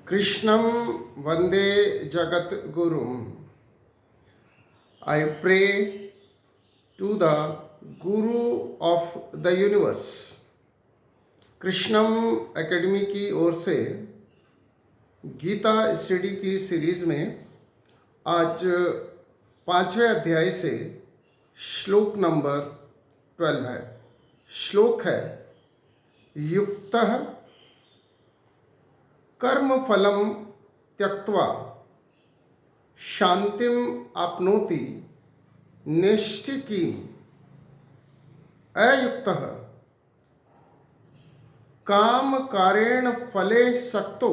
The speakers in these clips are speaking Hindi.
Krishnam Vande Jagat Gurum. I pray to the Guru of the Universe. Krishnam academy की ओर से गीता स्टडी की सीरीज में आज 5वें अध्याय से श्लोक नंबर 12 है। श्लोक है युक्तः कर्म फलम त्यक्त्वा शांतिम आपनोति नैष्ठिकीम अयुक्तः काम कारेण फले सक्तो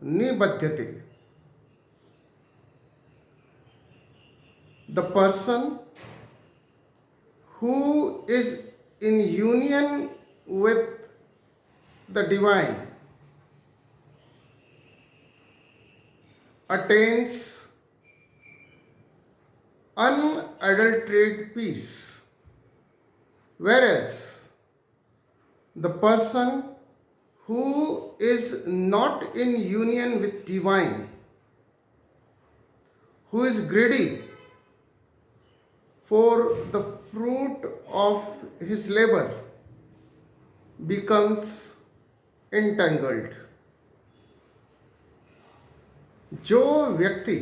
निबध्यते। The person who is in union with the divine attains unadulterated peace, whereas the person who is not in union with divine, who is greedy for the fruit of his labor, becomes entangled. जो व्यक्ति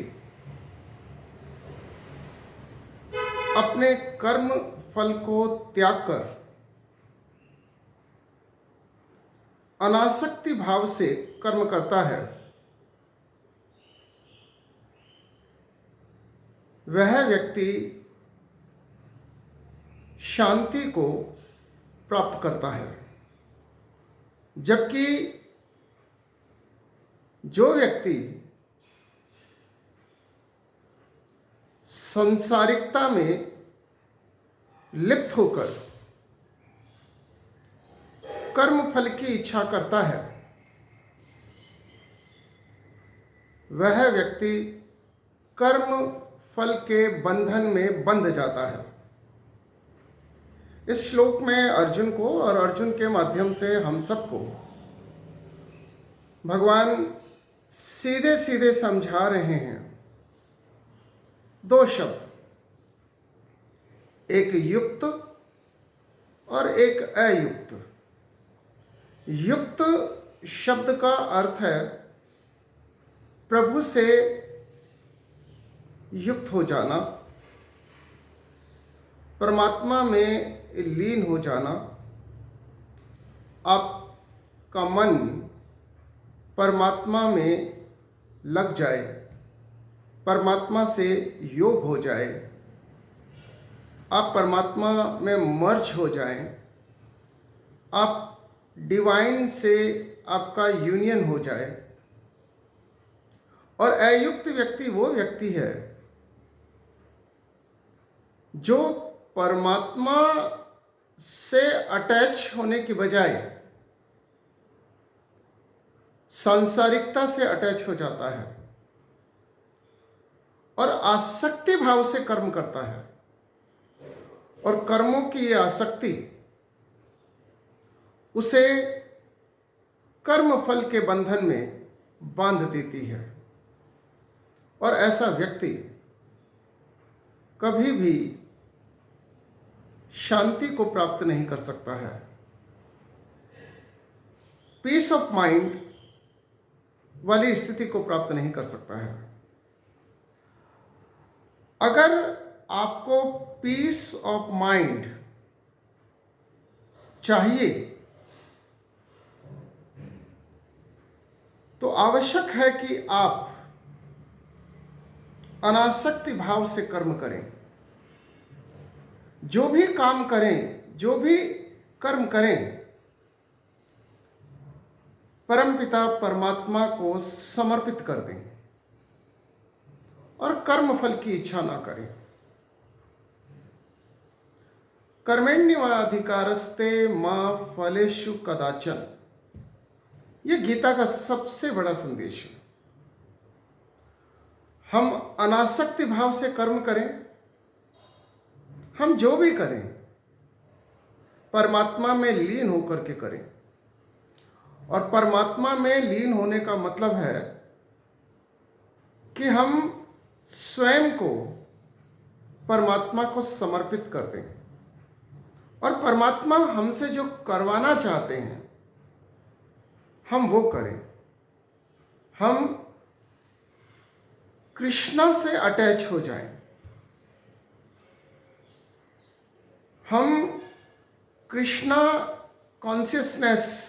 अपने कर्म फल को त्याग कर अनासक्ति भाव से कर्म करता है, वह व्यक्ति शांति को प्राप्त करता है। जबकि जो व्यक्ति संसारिकता में लिप्त होकर कर्म फल की इच्छा करता है, वह व्यक्ति कर्म फल के बंधन में बंध जाता है। इस श्लोक में अर्जुन को और अर्जुन के माध्यम से हम सबको भगवान सीधे सीधे समझा रहे हैं दो शब्द, एक युक्त और एक अयुक्त। युक्त शब्द का अर्थ है प्रभु से युक्त हो जाना, परमात्मा में लीन हो जाना। आपका मन परमात्मा में लग जाए, परमात्मा से योग हो जाए, आप परमात्मा में मर्ज हो जाएं, आप डिवाइन से आपका यूनियन हो जाए। और अयुक्त व्यक्ति वो व्यक्ति है जो परमात्मा से अटैच होने की बजाय सांसारिकता से अटैच हो जाता है और आसक्ति भाव से कर्म करता है। और कर्मों की ये आसक्ति उसे कर्म फल के बंधन में बांध देती है और ऐसा व्यक्ति कभी भी शांति को प्राप्त नहीं कर सकता है। पीस ऑफ माइंड वाली स्थिति को प्राप्त नहीं कर सकता है। अगर आपको पीस ऑफ माइंड चाहिए तो आवश्यक है कि आप अनासक्ति भाव से कर्म करें। जो भी काम करें, जो भी कर्म करें, परमपिता परमात्मा को समर्पित कर दें और कर्म फल की इच्छा ना करें। कर्मण्येवाधिकारस्ते मा फलेषु कदाचन, ये गीता का सबसे बड़ा संदेश है। हम अनासक्ति भाव से कर्म करें, हम जो भी करें परमात्मा में लीन होकर के करें और परमात्मा में लीन होने का मतलब है कि हम स्वयं को परमात्मा को समर्पित कर दें और परमात्मा हमसे जो करवाना चाहते हैं हम वो करें। हम कृष्णा से अटैच हो जाएं, हम कृष्णा कॉन्शियसनेस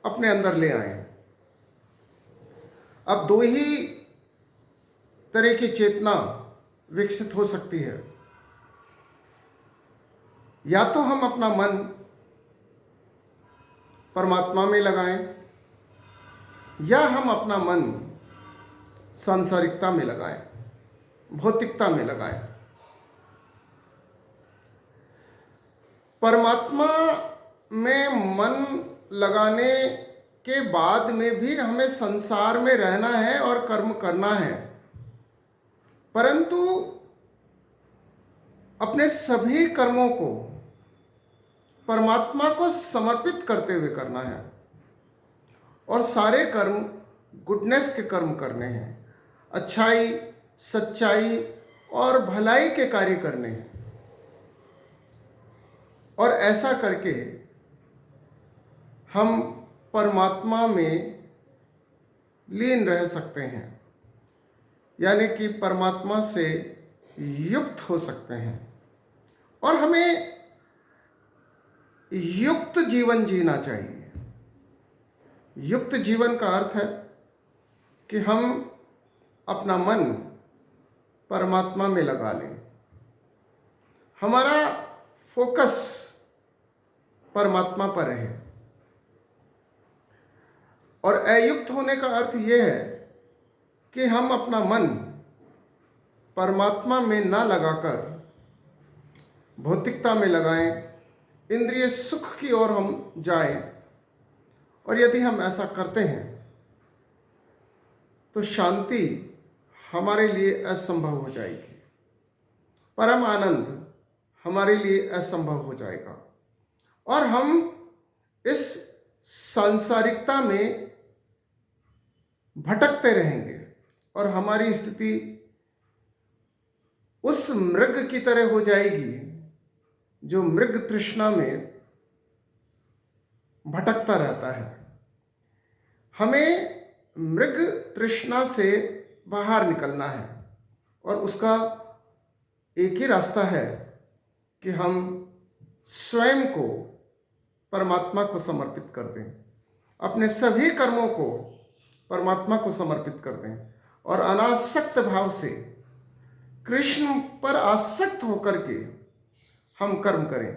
अपने अंदर ले आए। अब दो ही तरह की चेतना विकसित हो सकती है। या तो हम अपना मन परमात्मा में लगाएं या हम अपना मन सांसारिकता में लगाएं, भौतिकता में लगाएं। परमात्मा में मन लगाने के बाद में भी हमें संसार में रहना है और कर्म करना है, परंतु अपने सभी कर्मों को परमात्मा को समर्पित करते हुए करना है और सारे कर्म गुडनेस के कर्म करने हैं, अच्छाई, सच्चाई और भलाई के कार्य करने हैं। और ऐसा करके हम परमात्मा में लीन रह सकते हैं, यानी कि परमात्मा से युक्त हो सकते हैं। और हमें युक्त जीवन जीना चाहिए। युक्त जीवन का अर्थ है कि हम अपना मन परमात्मा में लगा लें, हमारा फोकस परमात्मा पर रहे। और अयुक्त होने का अर्थ यह है कि हम अपना मन परमात्मा में ना लगाकर भौतिकता में लगाएं, इंद्रिय सुख की ओर हम जाएं। और यदि हम ऐसा करते हैं तो शांति हमारे लिए असंभव हो जाएगी, परम आनंद हमारे लिए असंभव हो जाएगा और हम इस सांसारिकता में भटकते रहेंगे और हमारी स्थिति उस मृग की तरह हो जाएगी जो मृग तृष्णा में भटकता रहता है। हमें मृग तृष्णा से बाहर निकलना है और उसका एक ही रास्ता है कि हम स्वयं को परमात्मा को समर्पित कर दें, अपने सभी कर्मों को परमात्मा को समर्पित कर दें और अनासक्त भाव से कृष्ण पर आसक्त होकर के हम कर्म करें।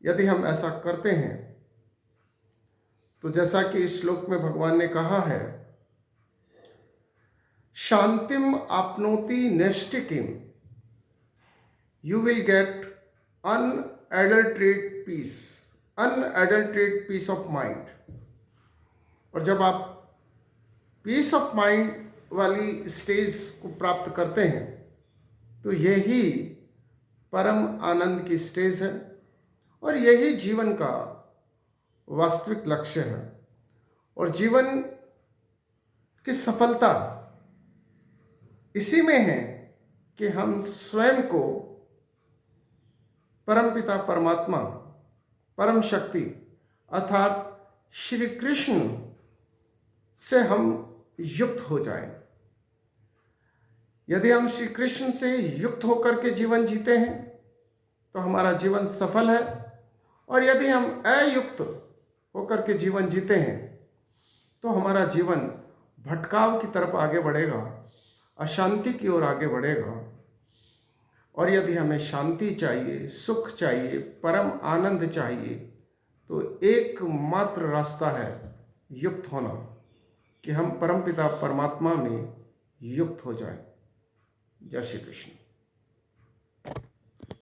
यदि हम ऐसा करते हैं तो जैसा कि इस श्लोक में भगवान ने कहा है, शांतिम आपनोति नैष्टिकीम, you will get unadulterated peace of mind. और जब आप पीस ऑफ माइंड वाली स्टेज को प्राप्त करते हैं तो यही परम आनंद की स्टेज है और यही जीवन का वास्तविक लक्ष्य है। और जीवन की सफलता इसी में है कि हम स्वयं को परमपिता परमात्मा, परम शक्ति अर्थात श्री कृष्ण से हम युक्त हो जाएं। यदि हम श्री कृष्ण से युक्त होकर के जीवन जीते हैं तो हमारा जीवन सफल है, और यदि हम अयुक्त होकर के जीवन जीते हैं तो हमारा जीवन भटकाव की तरफ आगे बढ़ेगा, अशांति की ओर आगे बढ़ेगा। और यदि हमें शांति चाहिए, सुख चाहिए, परम आनंद चाहिए तो एकमात्र रास्ता है युक्त होना, कि हम परमपिता परमात्मा में युक्त हो जाएं। जय श्री कृष्ण।